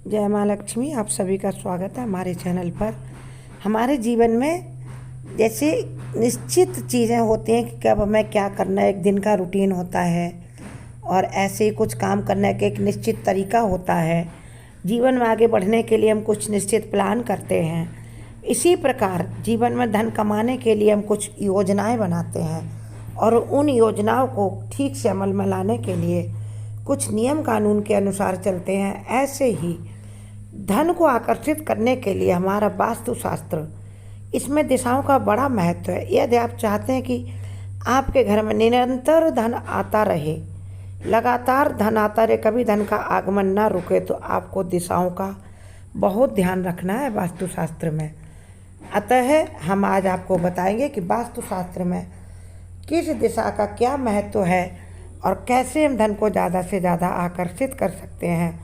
जय माँ लक्ष्मी। आप सभी का स्वागत है हमारे चैनल पर। हमारे जीवन में जैसे निश्चित चीज़ें होती हैं कि कब हमें क्या करना है, एक दिन का रूटीन होता है और ऐसे ही कुछ काम करने का एक निश्चित तरीका होता है। जीवन में आगे बढ़ने के लिए हम कुछ निश्चित प्लान करते हैं। इसी प्रकार जीवन में धन कमाने के लिए हम कुछ योजनाएं बनाते हैं और उन योजनाओं को ठीक से अमल में लाने के लिए कुछ नियम कानून के अनुसार चलते हैं। ऐसे ही धन को आकर्षित करने के लिए हमारा वास्तुशास्त्र, इसमें दिशाओं का बड़ा महत्व है। यदि आप चाहते हैं कि आपके घर में निरंतर धन आता रहे, लगातार धन आता रहे, कभी धन का आगमन ना रुके, तो आपको दिशाओं का बहुत ध्यान रखना है वास्तुशास्त्र में। अतः हम आज आपको बताएंगे कि वास्तुशास्त्र में किस दिशा का क्या महत्व है और कैसे हम धन को ज़्यादा से ज़्यादा आकर्षित कर सकते हैं।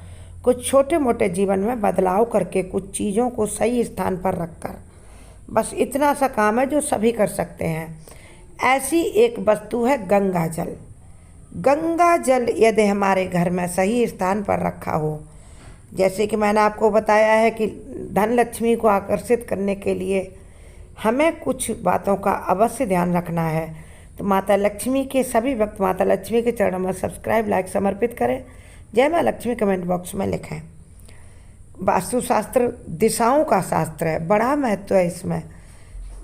कुछ छोटे मोटे जीवन में बदलाव करके, कुछ चीज़ों को सही स्थान पर रखकर, बस इतना सा काम है जो सभी कर सकते हैं। ऐसी एक वस्तु है गंगा जल। गंगा जल यदि हमारे घर में सही स्थान पर रखा हो, जैसे कि मैंने आपको बताया है कि धन लक्ष्मी को आकर्षित करने के लिए हमें कुछ बातों का अवश्य ध्यान रखना है। तो माता लक्ष्मी के सभी भक्त माता लक्ष्मी के चरणों में सब्सक्राइब, लाइक, समर्पित करें। जय माँ लक्ष्मी कमेंट बॉक्स में लिखें। वास्तुशास्त्र दिशाओं का शास्त्र है, बड़ा महत्व है इसमें।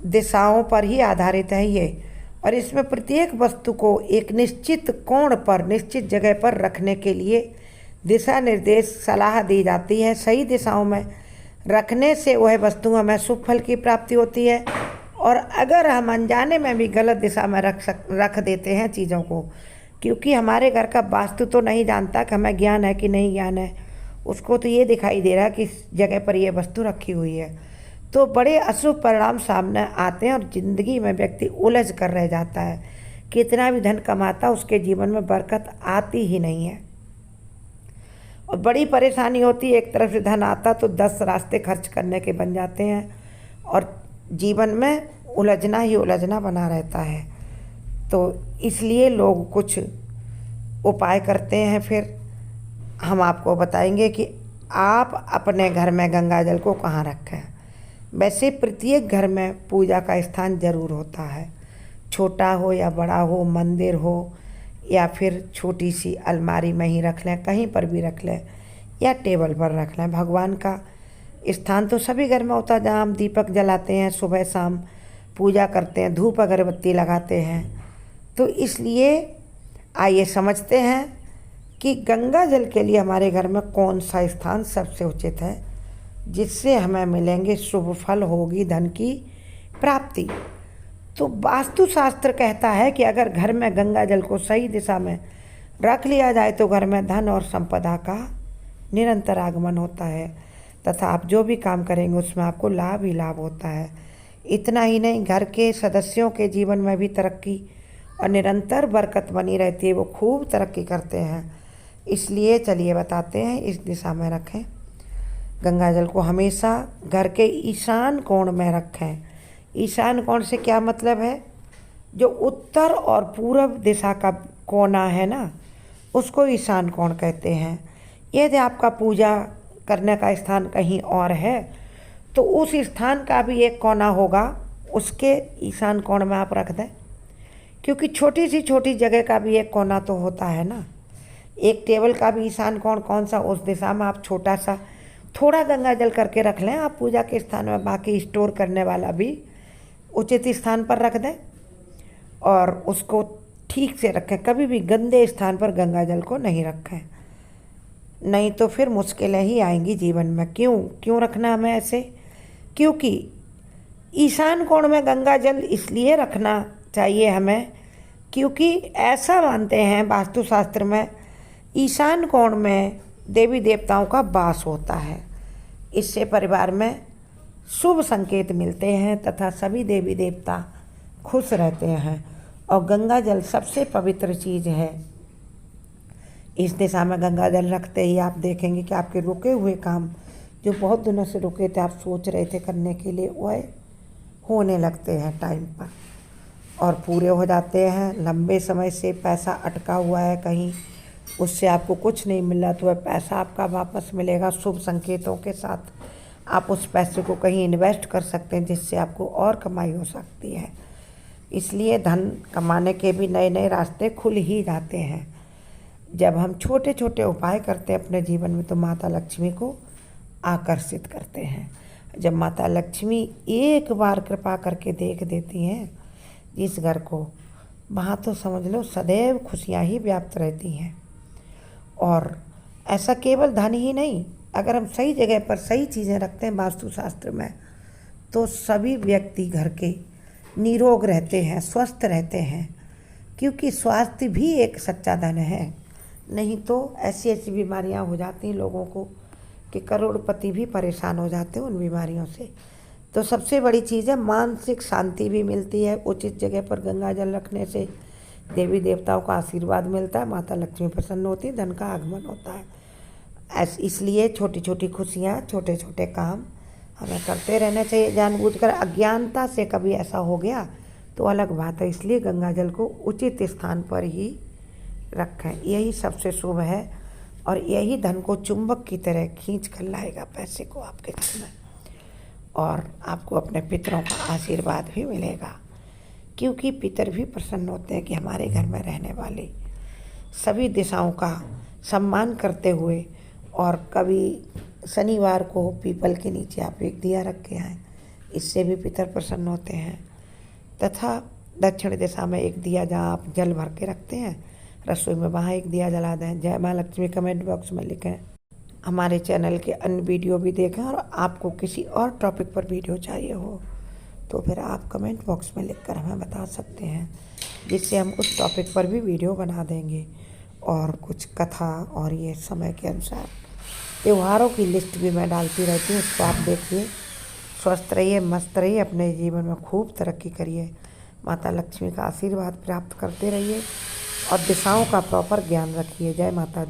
दिशाओं पर ही आधारित है ये, और इसमें प्रत्येक वस्तु को एक निश्चित कोण पर, निश्चित जगह पर रखने के लिए दिशा निर्देश, सलाह दी जाती है। सही दिशाओं में रखने से वह वस्तु हमें शुभ फल की प्राप्ति होती है। और अगर हम अनजाने में भी गलत दिशा में रख देते हैं चीज़ों को, क्योंकि हमारे घर का वास्तु तो नहीं जानता कि हमें ज्ञान है कि नहीं ज्ञान है, उसको तो ये दिखाई दे रहा है कि इस जगह पर ये वस्तु रखी हुई है, तो बड़े अशुभ परिणाम सामने आते हैं और ज़िंदगी में व्यक्ति उलझ कर रह जाता है। कितना भी धन कमाता, उसके जीवन में बरकत आती ही नहीं है और बड़ी परेशानी होती है। एक तरफ से धन आता तो 10 रास्ते खर्च करने के बन जाते हैं और जीवन में उलझना ही उलझना बना रहता है। तो इसलिए लोग कुछ उपाय करते हैं। फिर हम आपको बताएंगे कि आप अपने घर में गंगा जल को कहाँ रखें। वैसे प्रत्येक घर में पूजा का स्थान जरूर होता है, छोटा हो या बड़ा हो, मंदिर हो या फिर छोटी सी अलमारी में ही रख लें, कहीं पर भी रख लें या टेबल पर रख लें। भगवान का स्थान तो सभी घर में होता है, जहाँ हम दीपक जलाते हैं, सुबह शाम पूजा करते हैं, धूप अगरबत्ती लगाते हैं। तो इसलिए आइए समझते हैं कि गंगा जल के लिए हमारे घर में कौन सा स्थान सबसे उचित है, जिससे हमें मिलेंगे शुभ फल, होगी धन की प्राप्ति। तो वास्तुशास्त्र कहता है कि अगर घर में गंगा जल को सही दिशा में रख लिया जाए तो घर में धन और संपदा का निरंतर आगमन होता है तथा आप जो भी काम करेंगे उसमें आपको लाभ ही लाभ होता है। इतना ही नहीं, घर के सदस्यों के जीवन में भी तरक्की और निरंतर बरकत बनी रहती है, वो खूब तरक्की करते हैं। इसलिए चलिए बताते हैं, इस दिशा में रखें। गंगा जल को हमेशा घर के ईशान कोण में रखें। ईशान कोण से क्या मतलब है? जो उत्तर और पूर्व दिशा का कोना है ना, उसको ईशान कोण कहते हैं। यदि आपका पूजा करने का स्थान कहीं और है तो उस स्थान का भी एक कोना होगा, उसके ईशान कोण में आप रख दें, क्योंकि छोटी सी छोटी जगह का भी एक कोना तो होता है ना। एक टेबल का भी ईशान कोण कौन सा, उस दिशा में आप छोटा सा थोड़ा गंगा जल करके रख लें आप पूजा के स्थान में। बाकी स्टोर करने वाला भी उचित स्थान पर रख दें और उसको ठीक से रखें। कभी भी गंदे स्थान पर गंगा जल को नहीं रखें, नहीं तो फिर मुश्किलें ही आएंगी जीवन में। क्यों रखना हमें ऐसे? क्योंकि ईशान कोण में गंगा जल इसलिए रखना चाहिए हमें, क्योंकि ऐसा मानते हैं वास्तुशास्त्र में, ईशान कोण में देवी देवताओं का वास होता है। इससे परिवार में शुभ संकेत मिलते हैं तथा सभी देवी देवता खुश रहते हैं। और गंगा जल सबसे पवित्र चीज़ है। इस दिशा में गंगा जल रखते ही आप देखेंगे कि आपके रुके हुए काम, जो बहुत दिनों से रुके थे, आप सोच रहे थे करने के लिए, वह होने लगते हैं टाइम पर और पूरे हो जाते हैं। लंबे समय से पैसा अटका हुआ है कहीं, उससे आपको कुछ नहीं मिल रहा तो वह पैसा आपका वापस मिलेगा शुभ संकेतों के साथ। आप उस पैसे को कहीं इन्वेस्ट कर सकते हैं जिससे आपको और कमाई हो सकती है। इसलिए धन कमाने के भी नए नए रास्ते खुल ही जाते हैं जब हम छोटे छोटे उपाय करते हैं अपने जीवन में, तो माता लक्ष्मी को आकर्षित करते हैं। जब माता लक्ष्मी एक बार कृपा करके देख देती हैं जिस घर को, वहाँ तो समझ लो सदैव खुशियाँ ही व्याप्त रहती हैं। और ऐसा केवल धन ही नहीं, अगर हम सही जगह पर सही चीज़ें रखते हैं वास्तुशास्त्र में, तो सभी व्यक्ति घर के निरोग रहते हैं, स्वस्थ रहते हैं, क्योंकि स्वास्थ्य भी एक सच्चा धन है। नहीं तो ऐसी ऐसी बीमारियां हो जाती हैं लोगों को कि करोड़पति भी परेशान हो जाते हैं उन बीमारियों से। तो सबसे बड़ी चीज़ है मानसिक शांति भी मिलती है। उचित जगह पर गंगा जल रखने से देवी देवताओं का आशीर्वाद मिलता है, माता लक्ष्मी प्रसन्न होती है, धन का आगमन होता है। इसलिए छोटी छोटी खुशियाँ, छोटे छोटे काम हमें करते रहना चाहिए जानबूझकर। अज्ञानता से कभी ऐसा हो गया तो अलग बात है, इसलिए गंगा जल को उचित स्थान पर ही रखें, यही सबसे शुभ है। और यही धन को चुंबक की तरह खींच कर लाएगा पैसे को आपके घर में, और आपको अपने पितरों का आशीर्वाद भी मिलेगा, क्योंकि पितर भी प्रसन्न होते हैं कि हमारे घर में रहने वाले सभी दिशाओं का सम्मान करते हुए। और कभी शनिवार को पीपल के नीचे आप एक दिया रख के आएँ, इससे भी पितर प्रसन्न होते हैं। तथा दक्षिण दिशा में एक दिया जहाँ आप जल भर के रखते हैं रसोई में, वहाँ एक दिया जला दें। जय माँ लक्ष्मी कमेंट बॉक्स में लिखें। हमारे चैनल के अन्य वीडियो भी देखें, और आपको किसी और टॉपिक पर वीडियो चाहिए हो तो फिर आप कमेंट बॉक्स में लिखकर हमें बता सकते हैं, जिससे हम उस टॉपिक पर भी वीडियो बना देंगे। और कुछ कथा और ये समय के अनुसार त्योहारों की लिस्ट भी मैं डालती रहती हूँ, उसको आप देखिए। स्वस्थ रहिए, मस्त रहिए, अपने जीवन में खूब तरक्की करिए, माता लक्ष्मी का आशीर्वाद प्राप्त करते रहिए और दिशाओं का प्रॉपर ज्ञान रखिए। जय माता दी।